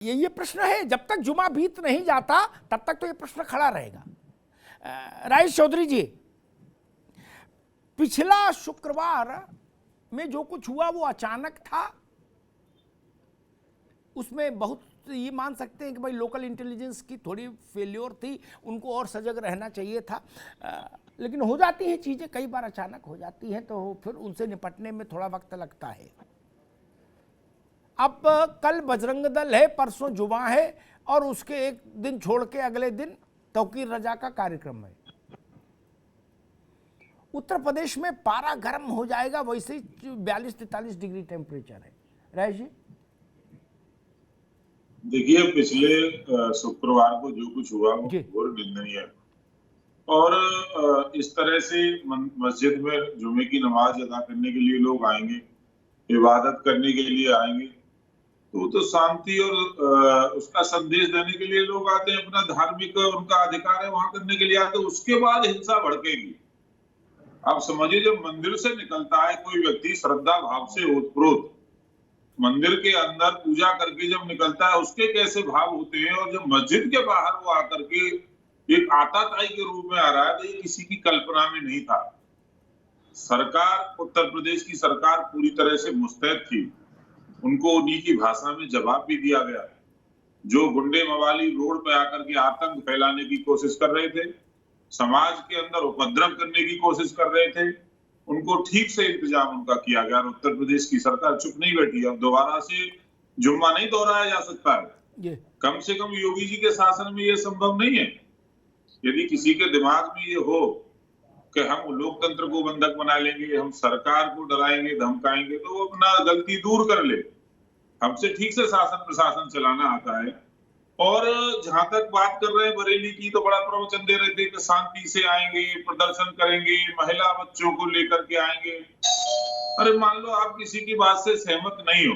ये प्रश्न है, जब तक जुमा बीत नहीं जाता तब तक तो ये प्रश्न खड़ा रहेगा। राजेश चौधरी जी, पिछला शुक्रवार में जो कुछ हुआ वो अचानक था, उसमें बहुत ये मान सकते हैं कि भाई लोकल इंटेलिजेंस की थोड़ी फेल्योर थी, उनको और सजग रहना चाहिए था, लेकिन हो जाती हैं चीज़ें, कई बार अचानक हो जाती हैं तो फिर उनसे निपटने में थोड़ा वक्त लगता है। अब कल बजरंग दल है, परसों जुमा है और उसके एक दिन छोड़ के अगले दिन तौकीर रजा का कार्यक्रम है। उत्तर प्रदेश में पारा गर्म हो जाएगा, वैसे ही 42-43 डिग्री टेम्परेचर है। राजेश जी, देखिए पिछले शुक्रवार को जो कुछ हुआ वो घोर निंदनीय है और इस तरह से मस्जिद में जुमे की नमाज अदा करने के लिए लोग आएंगे, इबादत करने के लिए आएंगे, तो शांति और उसका संदेश देने के लिए लोग आते हैं, अपना धार्मिक उनका अधिकार है वहां करने के लिए आते हैं। उसके बाद हिंसा भड़केगी। आप समझिए, जब मंदिर से निकलता है कोई व्यक्ति श्रद्धा भाव से ओतप्रोत मंदिर के अंदर पूजा करके जब निकलता है, उसके कैसे भाव होते हैं, और जब मस्जिद के बाहर वो आकर के एक आताताई के रूप में आ रहा है, तो ये किसी की कल्पना में नहीं था। सरकार, उत्तर प्रदेश की सरकार पूरी तरह से मुस्तैद थी, उनको उन्हीं की भाषा में जवाब भी दिया गया। जो गुंडे मवाली रोड पे आकर के आतंक फैलाने की कोशिश कर रहे थे, समाज के अंदर उपद्रव करने की कोशिश कर रहे थे, उनको ठीक से इंतजाम उनका किया गया। उत्तर प्रदेश की सरकार चुप नहीं बैठी। अब दोबारा से जुम्मा नहीं दोहराया जा सकता है। कम से कम योगी जी के शासन में ये संभव नहीं है। यदि किसी के दिमाग में ये हो कि हम लोकतंत्र को बंधक बना लेंगे, हम सरकार को डराएंगे धमकाएंगे, तो वो अपना गलती दूर कर ले। हमसे ठीक से शासन प्रशासन चलाना आता है। और जहां तक बात कर रहे हैं बरेली की, तो बड़ा प्रवचन दे रहे थे कि शांति से आएंगे, प्रदर्शन करेंगे, महिला बच्चों को लेकर के आएंगे। अरे मान लो आप किसी की बात से सहमत नहीं हो,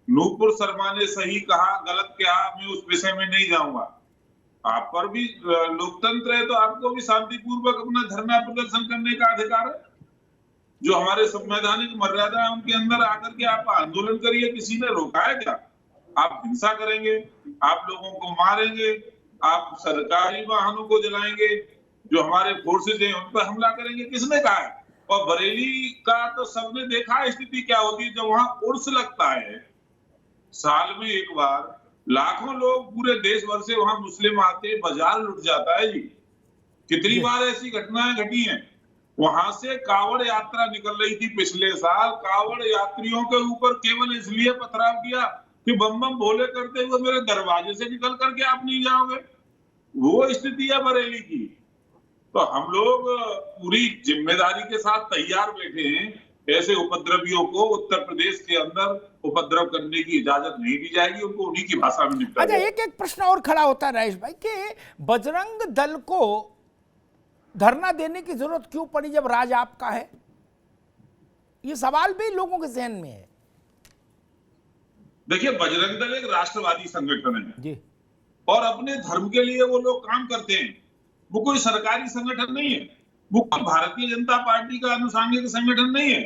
नूपुर शर्मा ने सही कहा गलत कहा, मैं उस विषय में नहीं जाऊंगा। आप पर भी लोकतंत्र है, तो आपको भी शांतिपूर्वक अपना धरना प्रदर्शन करने का अधिकार है। जो हमारे संवैधानिक मर्यादा है उनके अंदर आकर के आप आंदोलन करिए, किसी ने रोका है क्या? आप हिंसा करेंगे, आप लोगों को मारेंगे, आप सरकारी वाहनों को जलाएंगे, जो हमारे फोर्सेज हैं उन पर हमला करेंगे, किसने कहा है? और बरेली का तो सबने देखा स्थिति क्या होती है जब वहां उर्स लगता है। साल में एक बार लाखों लोग पूरे देश भर से वहां मुस्लिम आते, बाजार लुट जाता है जी। कितनी बार ऐसी घटनाएं घटी हैं। वहां से कावड़ यात्रा निकल रही थी पिछले साल, कावड़ यात्रियों के ऊपर केवल इसलिए पथराव किया कि बम बम भोले करते हुए मेरे दरवाजे से निकल करके आप नहीं जाओगे। वो स्थिति है बरेली की। तो हम लोग पूरी जिम्मेदारी के साथ तैयार बैठे हैं। ऐसे उपद्रवियों को उत्तर प्रदेश के अंदर उपद्रव करने की इजाजत नहीं दी जाएगी, उनको उन्हीं की भाषा में निपटा अच्छा, एक प्रश्न और खड़ा होता है राजेश भाई कि बजरंग दल को धरना देने की जरूरत क्यों पड़ी जब राज आपका है? ये सवाल भी लोगों के जहन में है। देखिए, बजरंग दल एक राष्ट्रवादी संगठन है जी, और अपने धर्म के लिए वो लोग काम करते हैं। वो कोई सरकारी संगठन नहीं है, वो कोई भारतीय जनता पार्टी का आनुषंगिक संगठन नहीं है।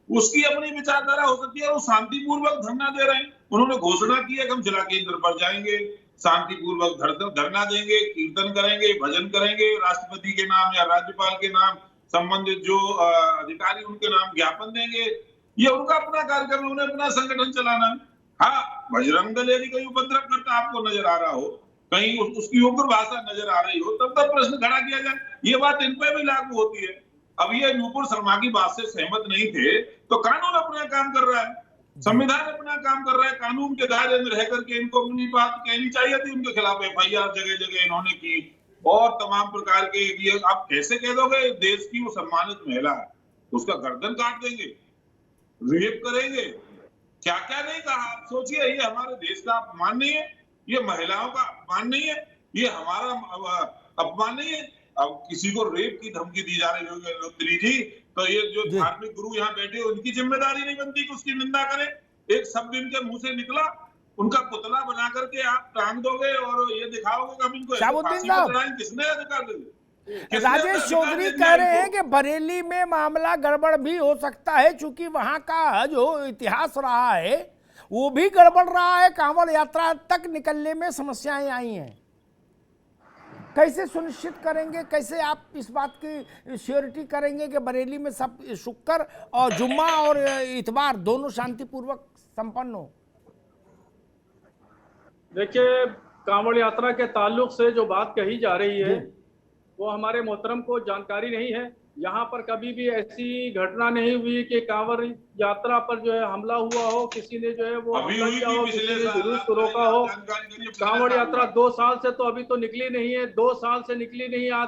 उसकी अपनी विचारधारा हो सकती है, वो शांतिपूर्वक धरना दे रहे हैं। उन्होंने घोषणा की है कि हम जिला केंद्र पर जाएंगे, शांतिपूर्वक धरना देंगे, कीर्तन करेंगे, भजन करेंगे, राष्ट्रपति के नाम या राज्यपाल के नाम, संबंधित जो अधिकारी उनके नाम ज्ञापन देंगे। ये उनका अपना कार्यक्रम है, उन्हें अपना संगठन चलाना है। हाँ, बजरंग दल यदि कोई उपद्रव करता आपको नजर आ रहा हो, कहीं उसकी उग्र भाषा नजर आ रही हो, तब तक प्रश्न खड़ा किया जाए। ये बात इन पे भी लागू होती है। अब ये नूपुर शर्मा की बात से सहमत नहीं थे, तो कानून अपना काम कर रहा है, संविधान अपना काम कर रहा है। कानून के दायरे में रह करके इनको अपनी बात कहनी चाहिए थी। उनके खिलाफ FIR जगह जगह इन्होंने की और तमाम प्रकार के। ये आप कैसे कह दोगे देश की वो सम्मानित महिला है, उसका गर्दन काट देंगे, रेप करेंगे, क्या क्या नहीं कहा। आप सोचिए, ये हमारे देश का अपमान नहीं है, ये महिलाओं का अपमान नहीं है, ये हमारा अपमान नहीं है। अब किसी को रेप की धमकी दी जा रही होगी जी, तो ये जो धार्मिक गुरु यहाँ बैठे उनकी जिम्मेदारी नहीं बनती कि उसकी निंदा करें। एक शब्द इनके मुंह से निकला, उनका पुतला बना करके आप टांग दोगे और ये दिखाओगे कि हम इनको फांसी पर चढ़ाएं। किसने अधिकार दे? राजेश चौधरी कह रहे हैं कि बरेली में मामला गड़बड़ भी हो सकता है, चूंकि वहां का जो इतिहास रहा है वो भी गड़बड़ रहा है। कांवड़ यात्रा तक निकलने में समस्याएं आई हैं। कैसे सुनिश्चित करेंगे, कैसे आप इस बात की श्योरिटी करेंगे कि बरेली में सब शुक्र और जुम्मा और इतवार दोनों शांतिपूर्वक संपन्न हो? देखिए, कांवड़ यात्रा के ताल्लुक से जो बात कही जा रही है वो हमारे मोहतरम को जानकारी नहीं है। यहाँ पर कभी भी ऐसी घटना नहीं हुई कि कांवड़ यात्रा पर जो है हमला हुआ हो, किसी ने जो है वो हमला किया हो, किसी ने जुलूस को रोका हो। कांवड़ यात्रा 2 साल से तो अभी तो निकली नहीं है, 2 साल से निकली नहीं है, आज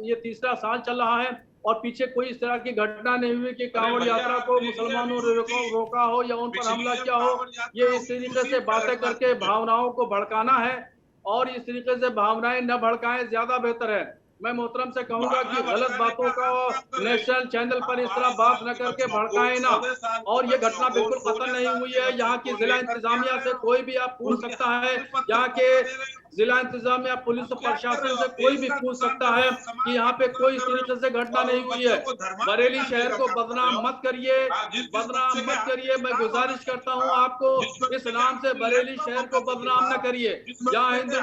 ये तीसरा साल चल रहा है और पीछे कोई इस तरह की घटना नहीं हुई कि कांवड़ यात्रा को मुसलमानों ने रोका हो या उन पर हमला किया हो। ये इस तरीके से बातें करके भावनाओं को भड़काना है और इस तरीके से भावनाएं न भड़काएं, ज्यादा बेहतर है। मैं मोहतरम से कहूंगा कि गलत बातों का नेशनल चैनल पर इस तरह बात न करके भड़काएं ना। और ये घटना बिल्कुल खत्म नहीं हुई है। यहाँ की जिला इंतजामिया से कोई भी आप पूछ सकता है, यहाँ के जिला इंतजामिया पुलिस प्रशासन से कोई भी पूछ सकता है कि यहाँ पे कोई इस तरीके से घटना नहीं हुई है। बरेली शहर को बदनाम मत करिए, बदनाम मत करिए। मैं गुजारिश करता हूँ आपको, इस नाम से बरेली शहर को बदनाम न करिए। यहाँ हिंदू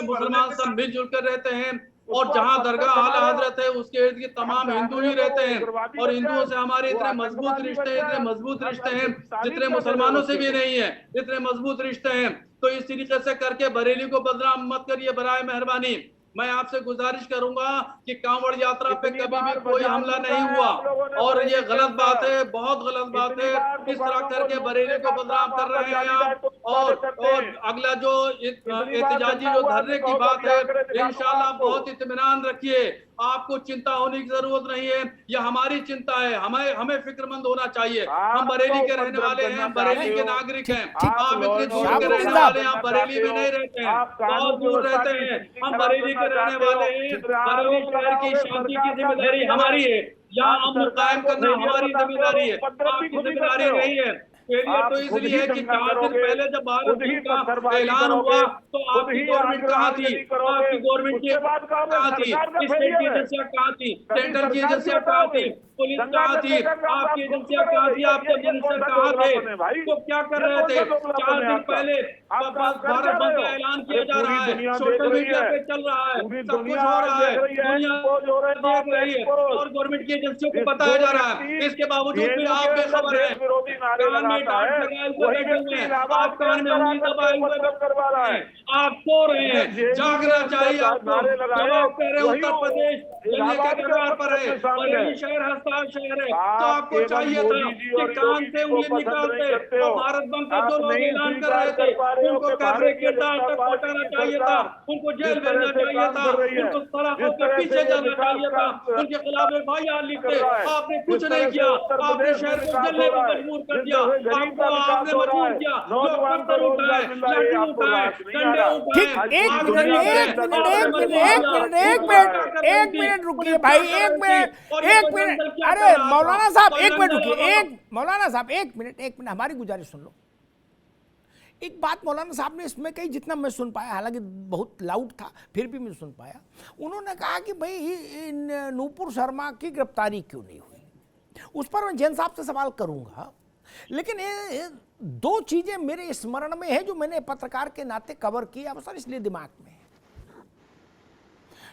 मुसलमान सब मिलजुल कर रहते हैं और जहां दरगाह आला हजरत है उसके इर्द गिर्द तमाम हिंदू ही रहते हैं और हिंदुओं से हमारे इतने मजबूत रिश्ते हैं जितने मुसलमानों से भी नहीं है, इतने मजबूत रिश्ते हैं। तो इस तरीके से करके बरेली को बदनाम मत करिए, बराए मेहरबानी। मैं आपसे गुजारिश करूंगा कि कांवड़ यात्रा पे कभी भी कोई हमला नहीं हुआ और ये गलत बात है, बहुत गलत बात है। इस तरह करके बरेली को बदनाम कर रहे हैं आप। और अगला जो एहतजाजी जो धरने की बात है, इंशाल्लाह बहुत इत्मीनान रखिए, आपको चिंता होने की जरूरत नहीं है। यह हमारी चिंता है, हमें फिक्रमंद होना चाहिए। हम बरेली के रहने वाले हैं, बरेली के नागरिक हैं। आप इतनी दूर के रहने वाले हैं, आप बरेली में नहीं रहते हैं, बहुत दूर रहते हैं। हम बरेली के रहने वाले हैं। बरेली शहर की शांति की जिम्मेदारी हमारी है, यहाँ अमन कायम करना हमारी जिम्मेदारी है, आपकी जिम्मेदारी नहीं है। फेलियर तो इसलिए है कि 4 दिन पहले जब भारत दिन का ऐलान हुआ तो आपकी गवर्नमेंट कहाँ थी, आपकी गवर्नमेंट की कहाँ थी, स्टेट की एजेंसियां कहाँ थी, सेंट्रल की एजेंसियां कहाँ थी, पुलिस कहाँ थी, आपकी एजेंसियां कहाँ थी, आपके मिनिस्टर कहाँ थे, तो क्या कर रहे थे? 4 दिन पहले भारत बंद का ऐलान किया जा रहा है, सोशल मीडिया पे चल रहा है, सब कुछ हो रहा है, दुनिया देख रही है और गवर्नमेंट की एजेंसियों को बताया जा रहा है। इसके बावजूद भी आप बेखबर है, कान में डांट लगाए हुए बैठे हुए हैं, आप कान में उंगली दबाए हुए बैठे हैं, आप सो रहे हैं। जागना चाहिए आपको। जब आप कह रहे उत्तर प्रदेश दुनिया के कगार पर है, बरेली शहर हस्ताक्षर शहर है, तो आपको चाहिए था कि कान से उंगली निकालते तो भारत बंद का जो लोग ऐलान कर रहे थे उनको कैमरे के डाल तक पहुंचाना चाहिए था, उनको जेल भेजना चाहिए था, उनको सड़कों के पीछे जाना चाहिए था, उनके खिलाफ FIR लिखते। आपने कुछ नहीं किया, आपने शहर को जलने पर मजबूर कर दिया, आपने मजबूर किया, लोग पत्थर उठाए, लाठी उठाए, डंडे उठाए। एक मिनट रुकिए भाई, एक मिनट। अरे मौलाना साहब एक मिनट रुकिए, मौलाना साहब एक मिनट, हमारी गुजारिश सुन लो। एक बात मौलाना साहब ने इसमें कही, जितना मैं सुन पाया, हालांकि बहुत लाउड था फिर भी मैं सुन पाया। उन्होंने कहा कि भाई नूपुर शर्मा की गिरफ्तारी क्यों नहीं हुई। उस पर मैं जैन साहब से सवाल करूंगा, लेकिन ये 2 चीजें मेरे स्मरण में है जो मैंने पत्रकार के नाते कवर किया अवसर, इसलिए दिमाग में है।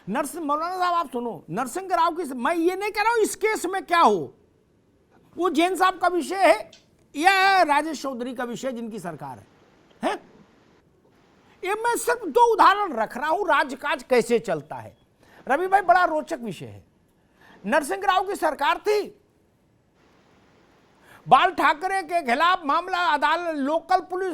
मौलाना साहब आप सुनो, नरसिंह राव की, मैं ये नहीं कह रहा हूं इस केस में क्या हो, वो जैन साहब का विषय है या राजेश चौधरी का विषय जिनकी सरकार है? ये मैं सिर्फ 2 उदाहरण रख रहा हूं, राजकाज कैसे चलता है। रवि भाई बड़ा रोचक विषय है। नरसिंह राव की सरकार थी, बाल ठाकरे के खिलाफ मामला अदालत लोकल पुलिस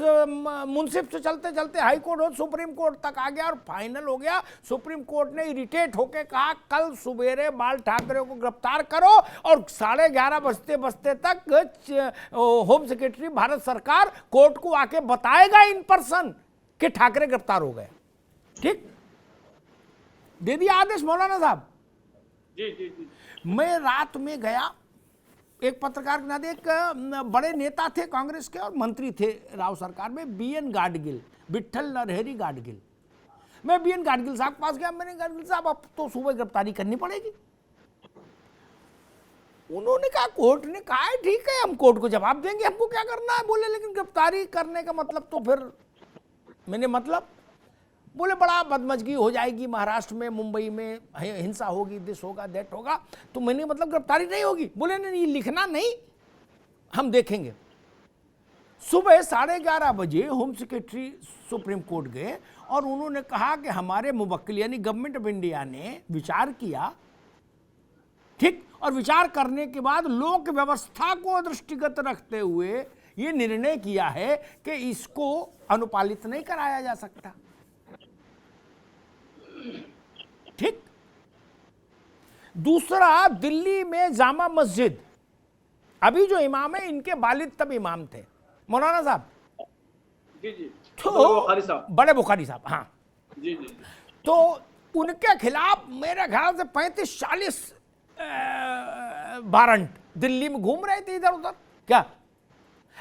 मुंसिफ से चलते चलते हाई कोर्ट और सुप्रीम कोर्ट तक आ गया और फाइनल हो गया। सुप्रीम कोर्ट ने इरिटेट होकर कहा कल सुबेरे बाल ठाकरे को गिरफ्तार करो, और 11:30 बजते बजते तक होम सेक्रेटरी भारत सरकार कोर्ट को आके बताएगा इन पर्सन कि ठाकरे गिरफ्तार हो गए। ठीक दे दिया आदेश मौलाना साहब। जी। मैं रात में गया, एक पत्रकार के नाते, एक बड़े नेता थे कांग्रेस के और मंत्री थे राव सरकार में, BN गाडगिल, विट्ठल नरहरी गाडगिल। मैं BN गाडगिल साहब के पास गया, मैंने गाडगिल साहब अब तो सुबह गिरफ्तारी करनी पड़ेगी। उन्होंने कहा, कोर्ट ने कहा है ठीक है, हम कोर्ट को जवाब देंगे, हमको क्या करना है। बोले लेकिन गिरफ्तारी करने का मतलब तो फिर मैंने मतलब, बोले बड़ा बदमजगी हो जाएगी, महाराष्ट्र में मुंबई में हिंसा होगी, दिस होगा दैट होगा, तो मैंने मतलब गिरफ्तारी नहीं होगी। बोले नहीं, लिखना नहीं, हम देखेंगे। सुबह 11:30 बजे होम सेक्रेटरी सुप्रीम कोर्ट गए और उन्होंने कहा कि हमारे मुवक्किल यानी गवर्नमेंट ऑफ इंडिया ने विचार किया, ठीक, और विचार करने के बाद लोक व्यवस्था को दृष्टिगत रखते हुए ये निर्णय किया है कि इसको अनुपालित नहीं कराया जा सकता। ठीक। दूसरा, दिल्ली में जामा मस्जिद, अभी जो इमाम है इनके वालिद तब इमाम थे, मौलाना साहब। जी जी, तो बुखारी साहब, बड़े बुखारी साहब, हाँ जी जी, तो उनके खिलाफ मेरे ख्याल से 35-40 वारंट दिल्ली में घूम रहे थे इधर उधर। क्या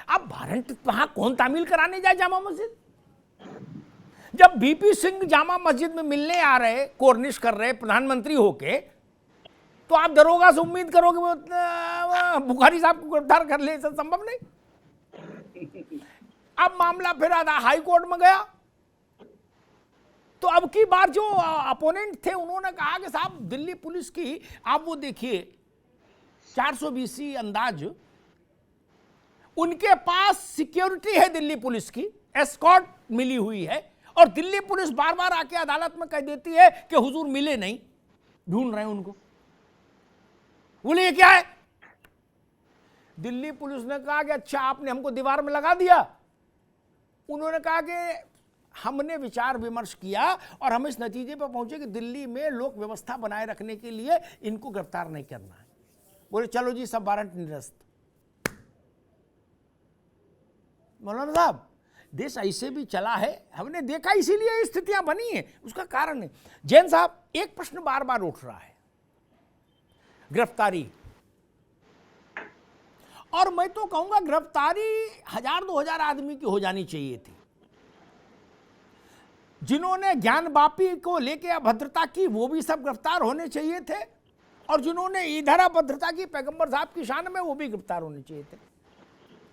अब वारंट वहां कौन तामील कराने जाए जामा मस्जिद? जब बीपी सिंह जामा मस्जिद में मिलने आ रहे, कोर्निश कर रहे प्रधानमंत्री होके, तो आप दरोगा से उम्मीद करोगे वो बुखारी साहब को गिरफ्तार कर ले? ऐसा संभव नहीं। अब मामला फिर हाई कोर्ट में गया, तो अब की बार जो अपोनेंट थे उन्होंने कहा कि साहब दिल्ली पुलिस की, आप वो देखिए 420 अंदाज, उनके पास सिक्योरिटी है दिल्ली पुलिस की, एस्कॉर्ट मिली हुई है, और दिल्ली पुलिस बार बार आके अदालत में कह देती है कि हुजूर मिले नहीं, ढूंढ रहे हैं उनको। बोले ये क्या है? दिल्ली पुलिस ने कहा कि अच्छा आपने हमको दीवार में लगा दिया। उन्होंने कहा कि हमने विचार विमर्श किया और हम इस नतीजे पर पहुंचे कि दिल्ली में लोक व्यवस्था बनाए रखने के लिए इनको गिरफ्तार नहीं करना है। बोले चलो जी, सब वारंट निरस्त। मौलाना साहब, देश ऐसे भी चला है, हमने देखा, इसीलिए स्थितियां बनी है, उसका कारण है। जैन साहब, एक प्रश्न बार बार उठ रहा है, गिरफ्तारी, और मैं तो कहूंगा गिरफ्तारी 1000-2000 आदमी की हो जानी चाहिए थी। जिन्होंने ज्ञान वापी को लेके अभद्रता की वो भी सब गिरफ्तार होने चाहिए थे, और जिन्होंने इधर अभद्रता की पैगंबर साहब की शान में वो भी गिरफ्तार होने चाहिए थे।